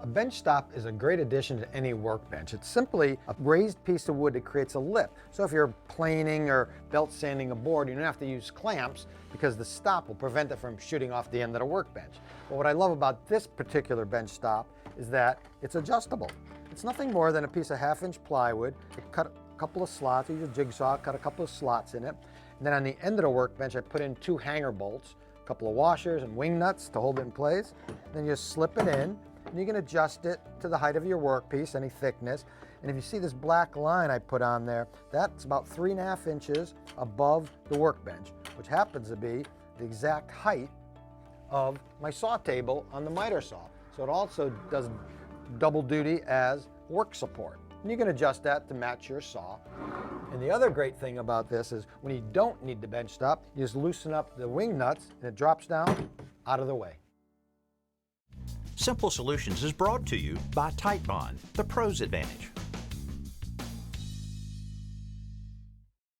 A bench stop is a great addition to any workbench. It's simply a raised piece of wood that creates a lip. So if you're planing or belt sanding a board, you don't have to use clamps because the stop will prevent it from shooting off the end of the workbench. But what I love about this particular bench stop is that it's adjustable. It's nothing more than a piece of 1/2-inch plywood. I cut a couple of slots, use a jigsaw, cut a couple of slots in it. And then on the end of the workbench, I put in 2 hanger bolts, a couple of washers and wing nuts to hold it in place. Then you just slip it in, and you can adjust it to the height of your workpiece, any thickness. And if you see this black line I put on there, that's about 3.5 inches above the workbench, which happens to be the exact height of my saw table on the miter saw. So it also does double duty as work support. And you can adjust that to match your saw. And the other great thing about this is when you don't need the bench stop, you just loosen up the wing nuts and it drops down out of the way. Simple Solutions is brought to you by Titebond, the Pro's Advantage.